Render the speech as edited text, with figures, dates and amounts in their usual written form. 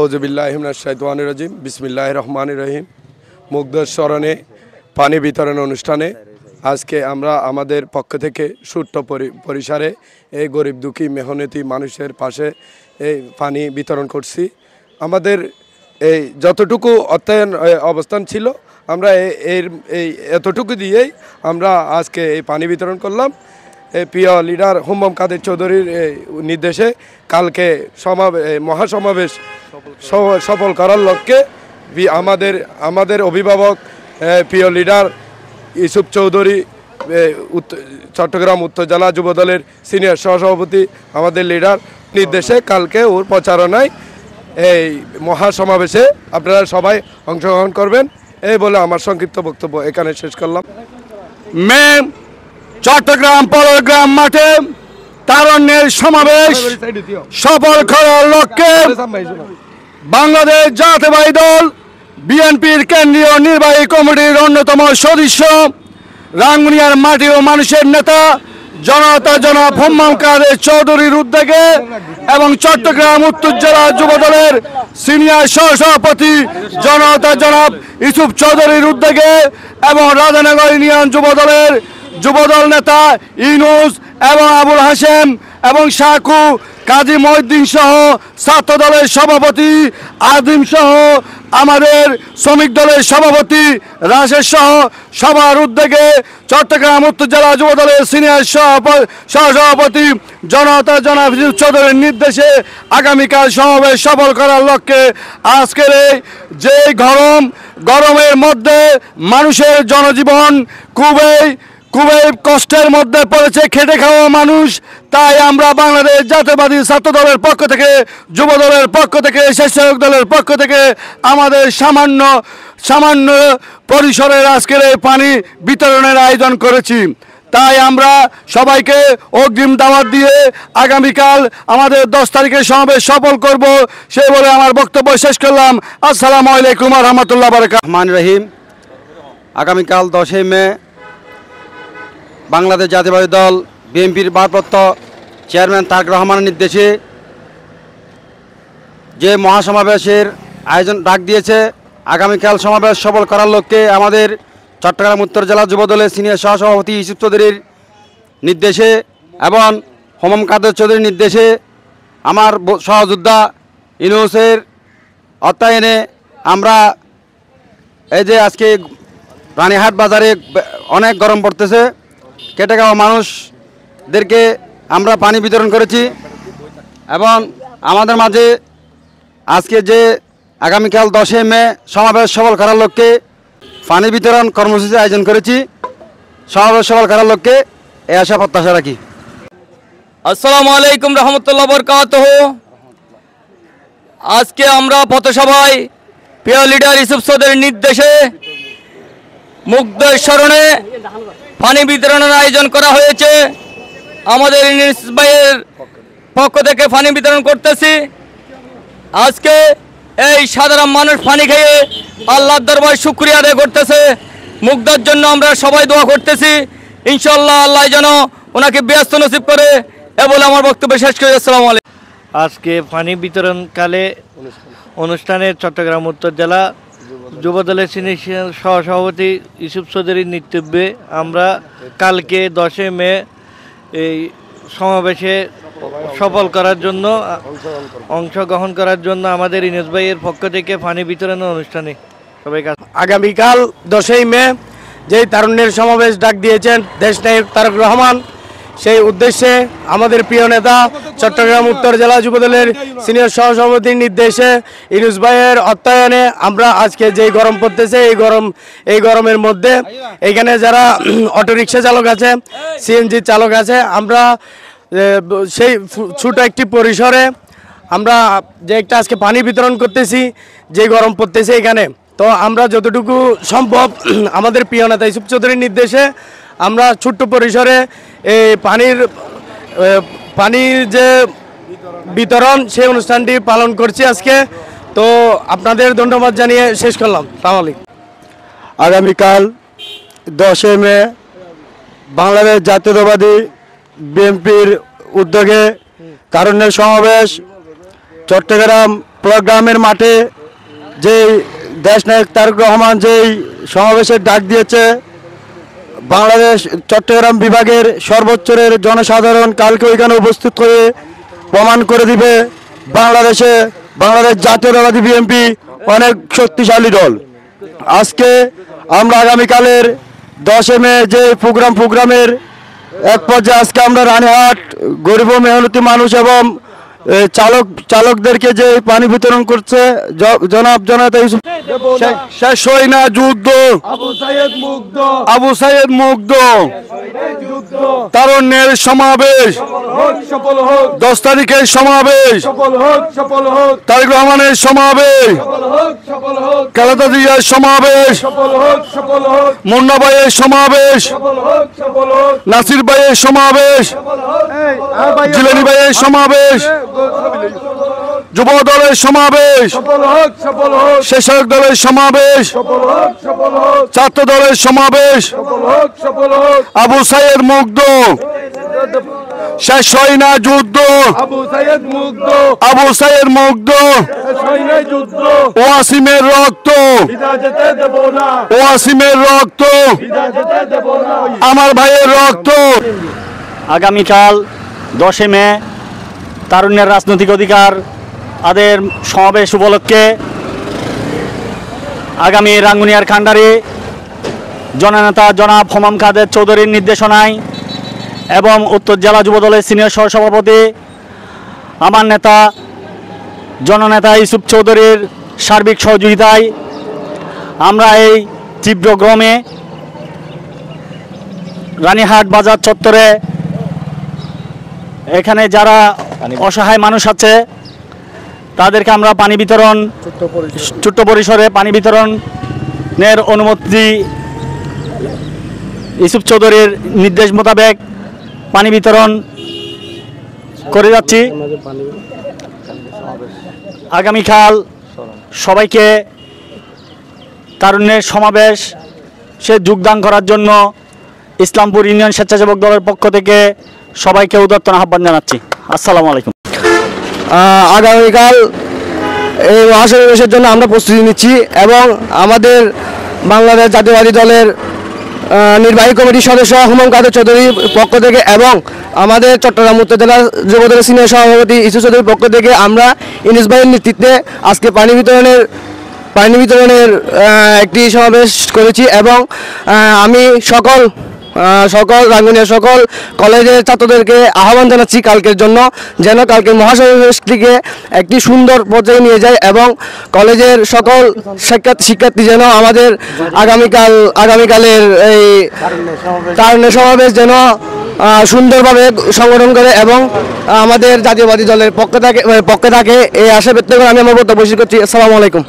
আউযুবিল্লাহি মিনাশ শাইতানির রাজিম বিসমিল্লাহির রহমানির রহিম। মুগ্ধর স্মরণে পানি বিতরণ অনুষ্ঠানে আজকে আমরা আমাদের পক্ষ থেকে ছোট্ট পরিসরে এই গরিব দুঃখী মেহনতি মানুষের পাশে এই পানি বিতরণ করছি। আমাদের এই যতটুকু অর্থায়ন অবস্থান ছিল আমরা এই এতটুকু দিয়েই আমরা আজকে এই পানি বিতরণ করলাম। এই প্রিয় লিডার হুম্মম কাদের চৌধুরীর নির্দেশে কালকে মহাসমাবেশ সফল করার লক্ষ্যে আমাদের অভিভাবক প্রিয় লিডার ইউসুফ চৌধুরী, চট্টগ্রাম উত্তর জেলা যুবদলের সিনিয়র সহসভাপতি আমাদের লিডার নির্দেশে কালকে ওর প্রচারণায় এই মহাসমাবেশে আপনারা সবাই অংশগ্রহণ করবেন এই বলে আমার সংক্ষিপ্ত বক্তব্য এখানে শেষ করলাম। চট্টগ্রাম পৌরগ্রাম মাঠে তারুণ্যের সমাবেশ সফল করার লক্ষ্যে বাংলাদেশ জাতীয়তাবাদী দল বিএনপির কেন্দ্রীয় নির্বাহী কমিটির অন্যতম সদস্য রাঙ্গুনিয়ার মাটি ও মানুষের নেতা জনতা জনাব হুম্মম কাদের চৌধুরীর উদ্যোগে এবং চট্টগ্রাম উত্তর জেলা যুবদলের সিনিয়র সহসভাপতি জনতা জনাব ইউসুফ চৌধুরীর উদ্যোগে এবং রাধানগর ইউনিয়ন যুবদল নেতা ইউনুস এবং আবুল হাশেম এবং শাকু কাজী মহিউদ্দিন সহ ছাত্র দলের সভাপতি আদিম সহ আমাদের শ্রমিক দলের সভাপতি রাশেদ সহ সবার উদ্যোগে চট্টগ্রাম উত্তর জেলা যুবদলের সিনিয়র সহসভাপতি জনতা জনাব ইউসুফ চৌধুরীর নির্দেশে আগামীকাল সমাবেশ সফল করার লক্ষ্যে আজকের এই যে গরমের মধ্যে মানুষের জনজীবন খুবই কষ্টের মধ্যে পড়েছে, খেটে খাওয়া মানুষ। তাই আমরা বাংলাদেশ জাতীয়তাবাদী ছাত্র দলের পক্ষ থেকে, যুব দলের পক্ষ থেকে, স্বেচ্ছাসেবক দলের পক্ষ থেকে আমাদের সামান্য পরিসরের আজকের এই পানি বিতরণের আয়োজন করেছি। তাই আমরা সবাইকে অগ্রিম দাওয়াত দিয়ে আগামীকাল আমাদের 10 তারিখের সমাবেশ সফল করব সেই বলে আমার বক্তব্য শেষ করলাম। আসসালামু আলাইকুম ওয়া রাহমাতুল্লাহি ওয়া বারাকাতুহু। রহমানির রহিম। আগামীকাল 10 মে বাংলাদেশ জাতীয়তাবাদী দল বিএনপির ভারপ্রাপ্ত চেয়ারম্যান তারেক রহমানের নির্দেশে যে মহাসমাবেশের আয়োজন ডাক দিয়েছে, আগামীকাল সমাবেশ সফল করার লক্ষ্যে আমাদের চট্টগ্রাম উত্তর জেলা যুবদলের সিনিয়র সহসভাপতি ইউসুফ চৌধুরীর নির্দেশে এবং হুম্মম কাদের চৌধুরীর নির্দেশে আমার সহযোদ্ধা ইউনুসের অর্থায়নে আমরা এই যে আজকে রানীহাট বাজারে অনেক গরম পড়তেছে, কেটে খাওয়া মানুষদেরকে আমরা পানি বিতরণ করেছি এবং আমাদের মাঝে আজকে যে আগামীকাল 10 মে সমাবেশ সফল করার লক্ষ্যে পানি বিতরণ কর্মসূচি আয়োজন করেছি। সমাবেশ সফল করার লক্ষ্যে এই আশা প্রত্যাশা রাখি। আসসালামু আলাইকুম রহমতুল্লাহ বরকাতুহু। আজকে আমরা পথসভায় প্রিয় লিডার ইউসুফ চৌধুরীর নির্দেশে মুগ্ধের স্মরণে পানি বিতরণের আয়োজন করা হয়েছে। আমাদের ইউনুস ভাইয়ের পক্ষ থেকে পানি বিতরণ করতেছি। আজকে এই সাধারণ মানুষ পানি খেয়ে আল্লাহর দরবারে শুকরিয়া আদায় করতেছে। মুগ্ধের জন্য আমরা সবাই দোয়া করতেছি, ইনশাআল্লাহ আল্লাহ যেন ওনাকে ব্যস্ত নসিব করে। এ বলে আমার বক্তব্য শেষ করি। আসসালামু আলাইকুম। আজকে পানি বিতরণকালে অনুষ্ঠানে চট্টগ্রাম উত্তর জেলা যুবদলের সিনিয়র সহসভাপতি ইউসুফ চৌধুরীর নেতৃত্বে আমরা কালকে 10 মে এই সমাবেশে সফল করার জন্য অংশগ্রহণ করার জন্য আমাদের ইউনুস ভাইয়ের পক্ষ থেকে পানি বিতরণের অনুষ্ঠানে সবাইকে আগামীকাল 10 মে যেই তারুণ্যের সমাবেশ ডাক দিয়েছেন দেশনায়ক তারেক রহমান, সেই উদ্দেশ্যে আমাদের প্রিয় নেতা চট্টগ্রাম উত্তর জেলা যুবদলের সিনিয়র সহসভাপতির নির্দেশে ইউনুস ভাইয়ের অর্থায়নে আমরা আজকে যেই গরম পড়তেছে এই গরমের মধ্যে এখানে যারা অটোরিকশা চালক আছে, সিএনজি চালক আছে, আমরা সেই ছোট একটি পরিসরে আমরা যে একটা আজকে পানি বিতরণ করতেছি, যে গরম পড়তেছে এখানে, তো আমরা যতটুকু সম্ভব আমাদের প্রিয় নেতা ইউসুফ চৌধুরীর নির্দেশে আমরা ছোট্ট পরিসরে এই পানির যে বিতরণ সেই অনুষ্ঠানটি পালন করছি আজকে। তো আপনাদের ধন্যবাদ জানিয়ে শেষ করলাম। আসসালামু আলাইকুম। আগামীকাল 10 মে বাংলাদেশ জাতীয়তাবাদী বিএনপির উদ্যোগে তারুণ্যের সমাবেশ চট্টগ্রাম প্রোগ্রামের মাঠে যেই দেশনায়ক তারেক রহমান যেই সমাবেশের ডাক দিয়েছে, বাংলাদেশ চট্টগ্রাম বিভাগের সর্বোচ্চের জনসাধারণ কালকে ওইখানে উপস্থিত হয়ে প্রমাণ করে দিবে বাংলাদেশ জাতীয়তাবাদী বিএনপি অনেক শক্তিশালী দল। আজকে আমরা আগামীকালের 10 মে যে প্রোগ্রামের এক পর্যায়ে আজকে আমরা রানীহাট গরিব ও মেহনতি মানুষ এবং চালকদেরকে যে পানি বিতরণ করছে জনাব জনতা ইউসুফ। শেষ হয় না যুদ্ধ, আবু সাইদ মুগ্ধ তারুণ্যের সমাবেশ, 10 তারিখের সমাবেশ, তারেক রহমানের সমাবেশ, খালেদা জিয়ার সমাবেশ, মুন্না ভাইয়ের সমাবেশ, নাসির ভাইয়ের সমাবেশ, জিলানী ভাইয়ের সমাবেশ, যুব দলের সমাবেশ, স্বেচ্ছাসেবক দলের সমাবেশ, ছাত্র দলের সমাবেশ, আবু সাইদ মুগ্ধ, শেষ হয় না যুদ্ধ, আবু সাইদ মুগ্ধ, ওয়াসিমের রক্ত, ওয়াসিমের রক্ত, আমার ভাইয়ের রক্ত। আগামীকাল 10 মে তারুণ্যের রাজনৈতিক অধিকার তাদের সমাবেশ উপলক্ষে আগামী রাঙ্গুনিয়ার খান্ডারি জননেতা জনাব হোমাম কাদের চৌধুরীর নির্দেশনায় এবং উত্তর জেলা যুবদলের সিনিয়র সহসভাপতি আমার নেতা জননেতা ইউসুফ চৌধুরীর সার্বিক সহযোগিতায় আমরা এই তীব্র গরমে রানীহাট বাজার চত্বরে এখানে যারা অসহায় মানুষ আছে তাদেরকে আমরা পানি বিতরণ, ছোট্ট পরিসরে পানি বিতরণের অনুমতি ইউসুফ চৌধুরীর নির্দেশ মোতাবেক পানি বিতরণ করে যাচ্ছি। আগামীকাল সবাইকে তারুণ্যের সমাবেশ সে যোগদান করার জন্য ইসলামপুর ইউনিয়ন স্বেচ্ছাসেবক দলের পক্ষ থেকে সবাইকে উদাত্ত আহ্বান জানাচ্ছি। আসসালামু আলাইকুম। আগামীকাল এই মহাসমাবেশের জন্য আমরা প্রস্তুতি নিচ্ছি এবং আমাদের বাংলাদেশ জাতীয়তাবাদী দলের নির্বাহী কমিটির সদস্য হোমাম কাদের চৌধুরীর পক্ষ থেকে এবং আমাদের চট্টগ্রাম উত্তর জেলা যুবদলের সিনিয়র সভাপতি ইউসুফ চৌধুরীর পক্ষ থেকে আমরা ইনিস ভাইয়ের নেতৃত্বে আজকে পানি বিতরণের একটি সমাবেশ করেছি এবং আমি সকল রাঙ্গুনিয়ার সকল কলেজের ছাত্রদেরকে আহ্বান জানাচ্ছি কালকের জন্য, যেন কালকে মহাসমাবেশটিকে একটি সুন্দর পর্যায়ে নিয়ে যায় এবং কলেজের সকল শিক্ষার্থী যেন আমাদের আগামীকালের এই তারুণ্য সমাবেশ যেন সুন্দরভাবে সংগঠন করে এবং আমাদের জাতীয়বাদী দলের পক্ষে থাকে এই আশা ব্যক্ত করে আমি আমার বক্তব্য শেষ করছি। আসসালামু আলাইকুম।